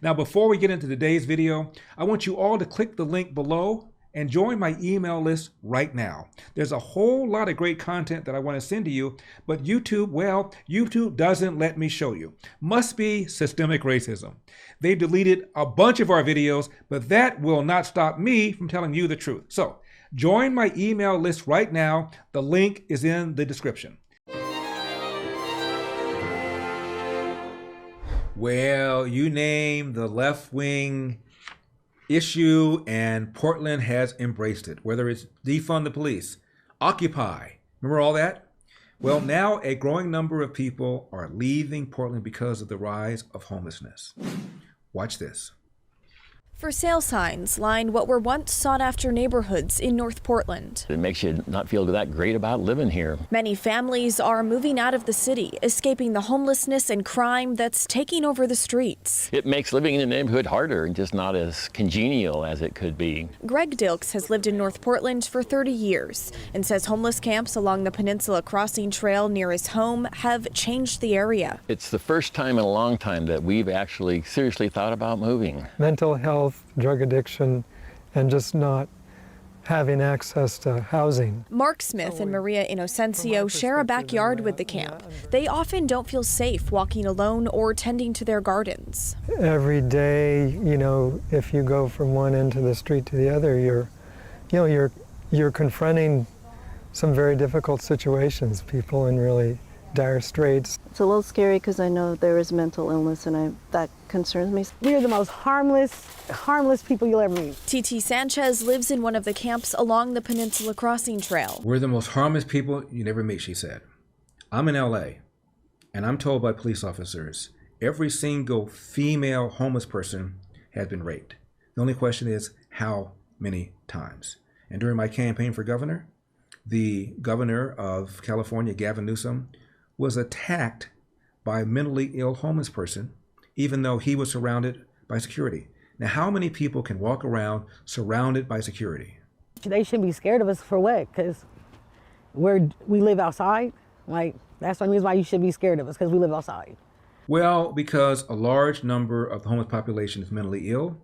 Now, before we get into today's video, I want you all to click the link below and join my email list right now. There's a whole lot of great content that I want to send to you, but YouTube doesn't let me show you. Must be systemic racism. They deleted a bunch of our videos, but that will not stop me from telling you the truth. So join my email list right now. The link is in the description. Well, you name the left-wing issue and Portland has embraced it, whether it's defund the police, Occupy, remember all that? Well, now a growing number of people are leaving Portland because of the rise of homelessness. Watch this. For sale signs line what were once sought-after neighborhoods in North Portland. It makes you not feel that great about living here. Many families are moving out of the city, escaping the homelessness and crime that's taking over the streets. It makes living in the neighborhood harder and just not as congenial as it could be. Greg Dilks has lived in North Portland for 30 years and says homeless camps along the Peninsula Crossing Trail near his home have changed the area. It's the first time in a long time that we've actually seriously thought about moving. Mental health, drug addiction, and just not having access to housing. Mark Smith and Maria Inocencio share a backyard with the camp. They often don't feel safe walking alone or tending to their gardens. Every day, if you go from one end of the street to the other, you're confronting some very difficult situations, people in really dire straits. It's a little scary because I know there is mental illness and that concerns me. We are the most harmless people you'll ever meet. TT Sanchez lives in one of the camps along the Peninsula Crossing Trail. We're the most harmless people you never meet, she said. I'm in LA, and I'm told by police officers every single female homeless person has been raped. The only question is how many times. And during my campaign for governor, the governor of California, Gavin Newsom, was attacked by a mentally ill homeless person, even though he was surrounded by security. Now, how many people can walk around surrounded by security? They shouldn't be scared of us for what? Because we live outside. That's the reason why you should be scared of us, because we live outside. Well, because a large number of the homeless population is mentally ill.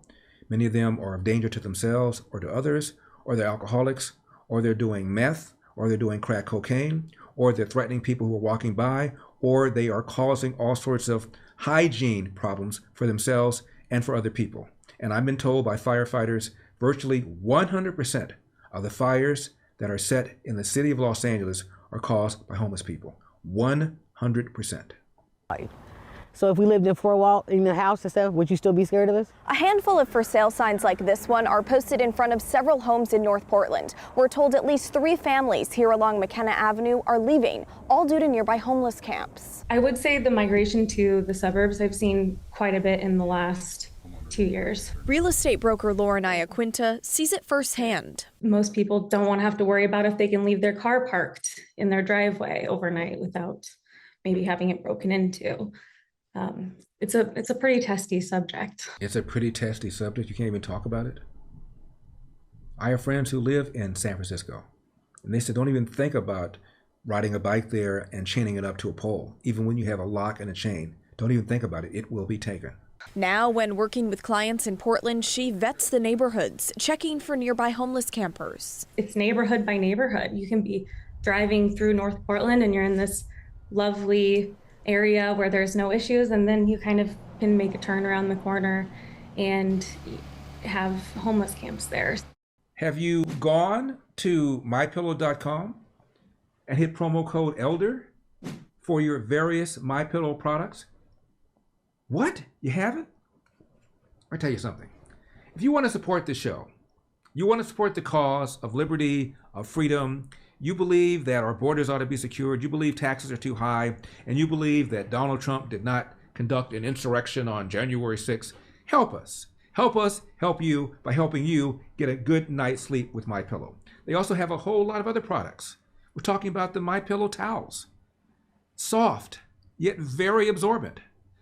Many of them are of danger to themselves or to others, or they're alcoholics, or they're doing meth, or they're doing crack cocaine, or they're threatening people who are walking by, or they are causing all sorts of hygiene problems for themselves and for other people. And I've been told by firefighters, virtually 100% of the fires that are set in the city of Los Angeles are caused by homeless people. 100%. So if we lived in four-wall in the house and stuff, would you still be scared of us? A handful of for sale signs like this one are posted in front of several homes in North Portland. We're told at least 3 families here along McKenna Avenue are leaving, all due to nearby homeless camps. I would say the migration to the suburbs I've seen quite a bit in the last 2 years. Real estate broker Lauren Iaquinta sees it firsthand. Most people don't want to have to worry about if they can leave their car parked in their driveway overnight without maybe having it broken into. It's a pretty testy subject. It's a pretty testy subject. You can't even talk about it. I have friends who live in San Francisco, and they said don't even think about riding a bike there and chaining it up to a pole. Even when you have a lock and a chain, don't even think about it. It will be taken. Now, when working with clients in Portland, she vets the neighborhoods, checking for nearby homeless campers. It's neighborhood by neighborhood. You can be driving through North Portland and you're in this lovely area where there's no issues, and then you kind of can make a turn around the corner and have homeless camps there. Have you gone to MyPillow.com and hit promo code ELDER for your various MyPillow products? What? You haven't? I'll tell you something. If you want to support this show, you want to support the cause of liberty, of freedom, you believe that our borders ought to be secured, you believe taxes are too high, and you believe that Donald Trump did not conduct an insurrection on January 6th, help us. Help us help you by helping you get a good night's sleep with MyPillow. They also have a whole lot of other products. We're talking about the MyPillow towels. Soft, yet very absorbent.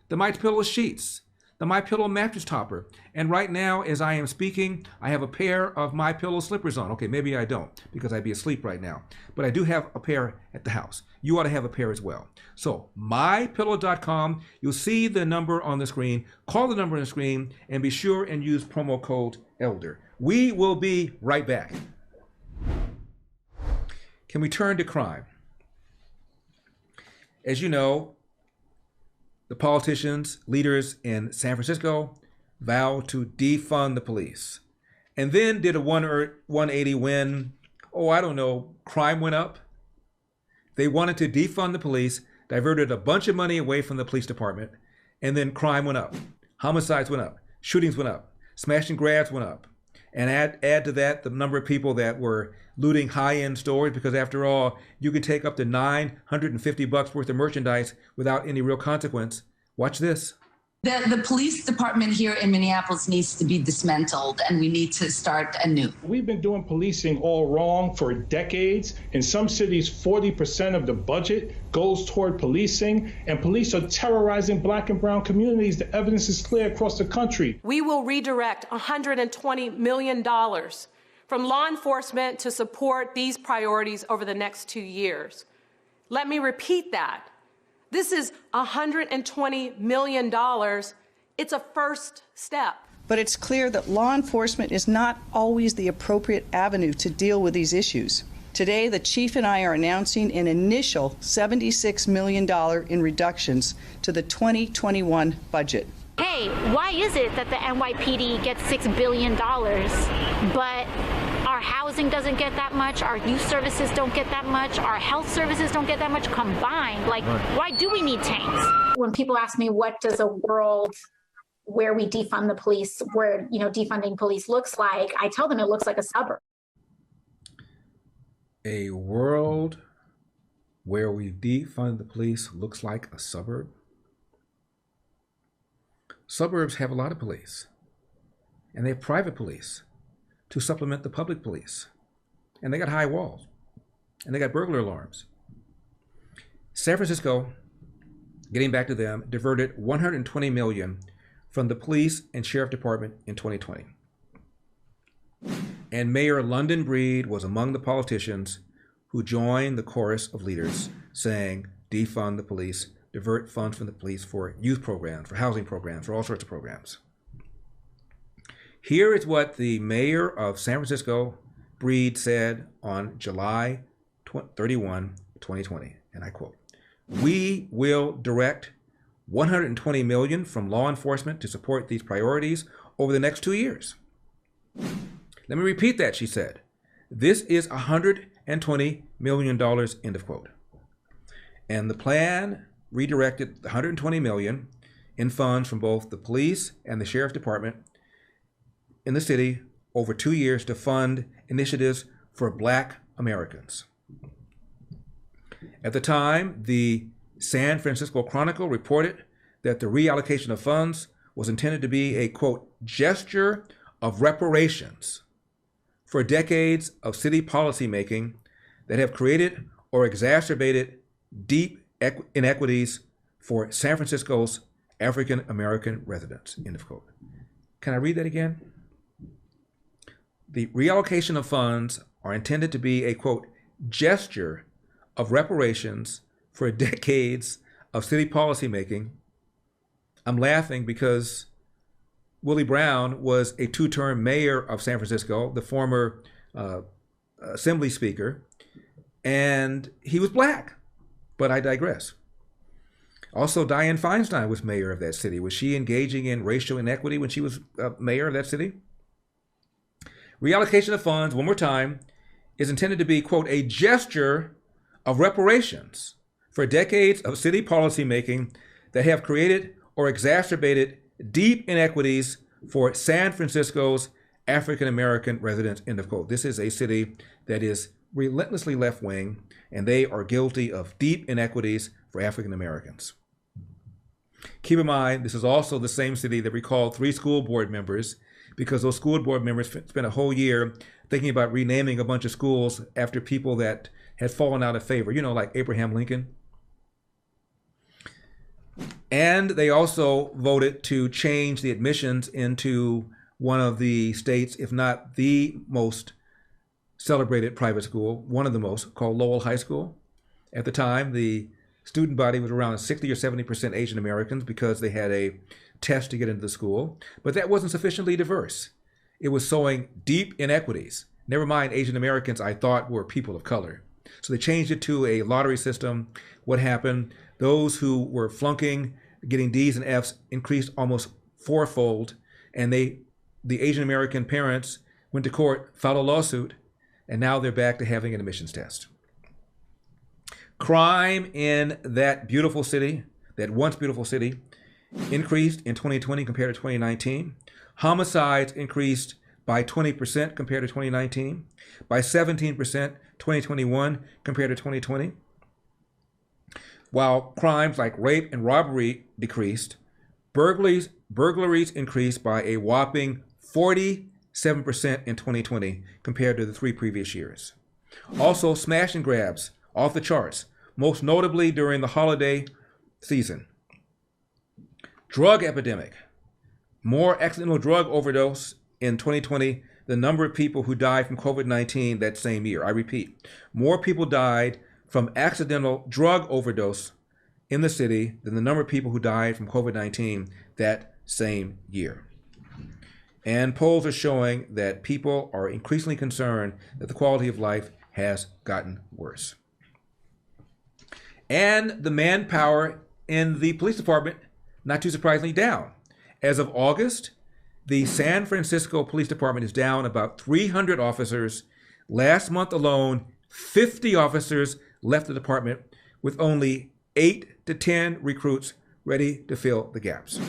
The MyPillow sheets. the MyPillow mattress topper. And right now, as I am speaking, I have a pair of MyPillow slippers on. Okay, maybe I don't because I'd be asleep right now. But I do have a pair at the house. You ought to have a pair as well. So MyPillow.com, you'll see the number on the screen. Call the number on the screen and be sure and use promo code ELDER. We will be right back. Can we turn to crime? As you know, the politicians, leaders in San Francisco vowed to defund the police and then did a 180 when, I don't know, crime went up. They wanted to defund the police, diverted a bunch of money away from the police department, and then crime went up. Homicides went up. Shootings went up. Smash and grabs went up. And add to that the number of people that were looting high-end stores, because after all, you can take up to $950 worth of merchandise without any real consequence. Watch this. The police department here in Minneapolis needs to be dismantled, and we need to start anew. We've been doing policing all wrong for decades. In some cities, 40% of the budget goes toward policing, and police are terrorizing Black and brown communities. The evidence is clear across the country. We will redirect $120 million from law enforcement to support these priorities over the next 2 years. Let me repeat that. This is $120 million. It's a first step. But it's clear that law enforcement is not always the appropriate avenue to deal with these issues. Today, the chief and I are announcing an initial $76 million in reductions to the 2021 budget. Hey, why is it that the NYPD gets $6 billion, but our housing doesn't get that much, our youth services don't get that much, our health services don't get that much combined? Like, why do we need tanks? When people ask me what does a world where we defund the police, where, defunding police looks like, I tell them it looks like a suburb. A world where we defund the police looks like a suburb? Suburbs have a lot of police, and they have private police to supplement the public police. And they got high walls, and they got burglar alarms. San Francisco, getting back to them, diverted $120 million from the police and sheriff department in 2020. And Mayor London Breed was among the politicians who joined the chorus of leaders saying, defund the police, divert funds from the police for youth programs, for housing programs, for all sorts of programs. Here is what the mayor of San Francisco, Breed, said on July 31, 2020, and I quote, "We will direct $120 million from law enforcement to support these priorities over the next 2 years." Let me repeat that, she said. This is $120 million, end of quote. And the plan redirected $120 million in funds from both the police and the sheriff's department in the city over 2 years to fund initiatives for Black Americans. At the time, the San Francisco Chronicle reported that the reallocation of funds was intended to be a, quote, gesture of reparations for decades of city policymaking that have created or exacerbated deep inequities for San Francisco's African American residents, end of quote. Can I read that again? The reallocation of funds are intended to be a, quote, gesture of reparations for decades of city policymaking. I'm laughing because Willie Brown was a two-term mayor of San Francisco, the former assembly speaker, and he was Black. But I digress. Also, Dianne Feinstein was mayor of that city. Was she engaging in racial inequity when she was mayor of that city? Reallocation of funds, one more time, is intended to be, quote, a gesture of reparations for decades of city policymaking that have created or exacerbated deep inequities for San Francisco's African American residents, end of quote. This is a city that is relentlessly left-wing, and they are guilty of deep inequities for African Americans. Keep in mind, this is also the same city that recalled 3 school board members because those school board members spent a whole year thinking about renaming a bunch of schools after people that had fallen out of favor, like Abraham Lincoln. And they also voted to change the admissions into one of the states, if not the most celebrated private school, one of the most, called Lowell High School. At the time, the student body was around 60 or 70% Asian Americans because they had a test to get into the school. But that wasn't sufficiently diverse. It was sowing deep inequities. Never mind Asian Americans, I thought were people of color. So they changed it to a lottery system. What happened? Those who were flunking, getting D's and F's, increased almost fourfold. And the Asian American parents went to court, filed a lawsuit, and now they're back to having an admissions test. Crime in that beautiful city, that once beautiful city, increased in 2020 compared to 2019. Homicides increased by 20% compared to 2019, by 17% 2021 compared to 2020. While crimes like rape and robbery decreased, burglaries increased by a whopping 47% in 2020 compared to the 3 previous years. Also, smash and grabs off the charts, most notably during the holiday season. Drug epidemic. More accidental drug overdose in 2020, the number of people who died from COVID-19 that same year. I repeat, more people died from accidental drug overdose in the city than the number of people who died from COVID-19 that same year. And polls are showing that people are increasingly concerned that the quality of life has gotten worse. And the manpower in the police department, not too surprisingly, down. As of August, the San Francisco Police Department is down about 300 officers. Last month alone, 50 officers left the department with only 8 to 10 recruits ready to fill the gaps.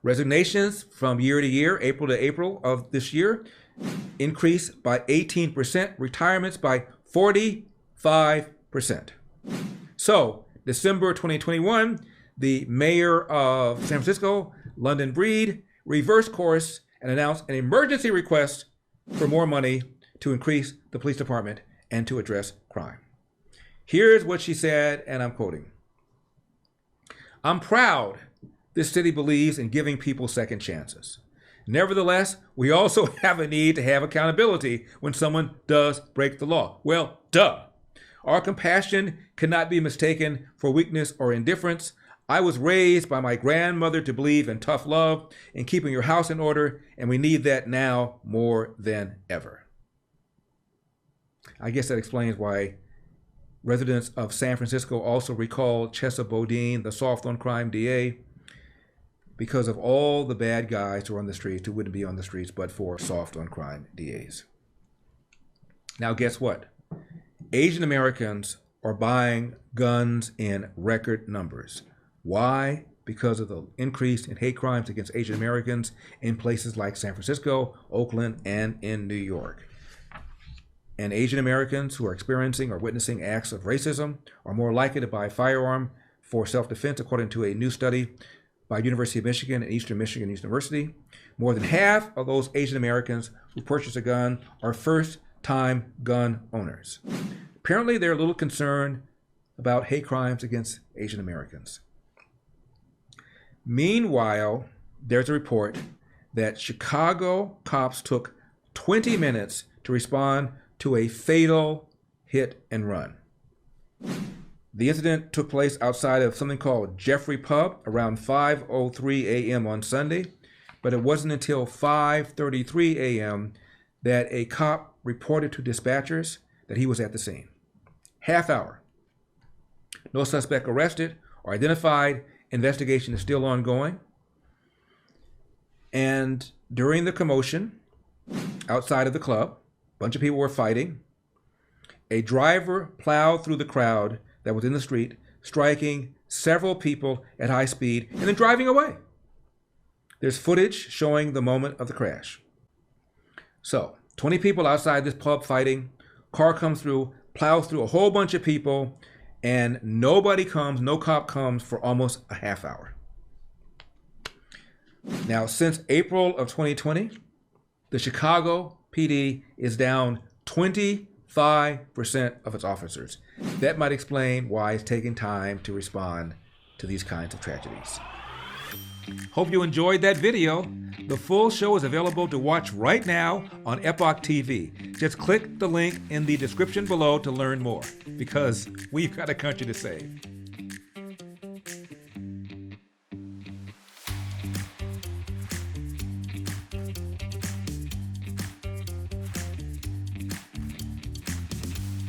Resignations from year to year, April to April of this year, increased by 18%, retirements by 45%. So, December 2021, the mayor of San Francisco, London Breed, reversed course and announced an emergency request for more money to increase the police department and to address crime. Here's what she said, and I'm quoting. "I'm proud this city believes in giving people second chances. Nevertheless, we also have a need to have accountability when someone does break the law. Well, duh. Our compassion cannot be mistaken for weakness or indifference. I was raised by my grandmother to believe in tough love and keeping your house in order, and we need that now more than ever." I guess that explains why residents of San Francisco also recalled Chesa Boudin, the soft on crime DA, because of all the bad guys who are on the streets who wouldn't be on the streets but for soft on crime DAs. Now, guess what? Asian Americans are buying guns in record numbers. Why? Because of the increase in hate crimes against Asian Americans in places like San Francisco, Oakland, and in New York. And Asian Americans who are experiencing or witnessing acts of racism are more likely to buy a firearm for self-defense, according to a new study by University of Michigan and Eastern Michigan University. More than half of those Asian Americans who purchase a gun are first-time gun owners. Apparently, they're a little concerned about hate crimes against Asian Americans. Meanwhile, there's a report that Chicago cops took 20 minutes to respond to a fatal hit and run. The incident took place outside of something called Jeffrey Pub around 5:03 a.m. on Sunday, but it wasn't until 5:33 a.m. that a cop reported to dispatchers that he was at the scene. Half hour. No suspect arrested or identified. Investigation is still ongoing. And during the commotion outside of the club, a bunch of people were fighting. A driver plowed through the crowd that was in the street, striking several people at high speed and then driving away. There's footage showing the moment of the crash. So, 20 people outside this pub fighting, car comes through, plows through a whole bunch of people, and nobody comes, no cop comes for almost a half hour. Now, since April of 2020, the Chicago PD is down 25% of its officers. That might explain why it's taking time to respond to these kinds of tragedies. Hope you enjoyed that video. The full show is available to watch right now on Epoch TV. Just click the link in the description below to learn more, because we've got a country to save.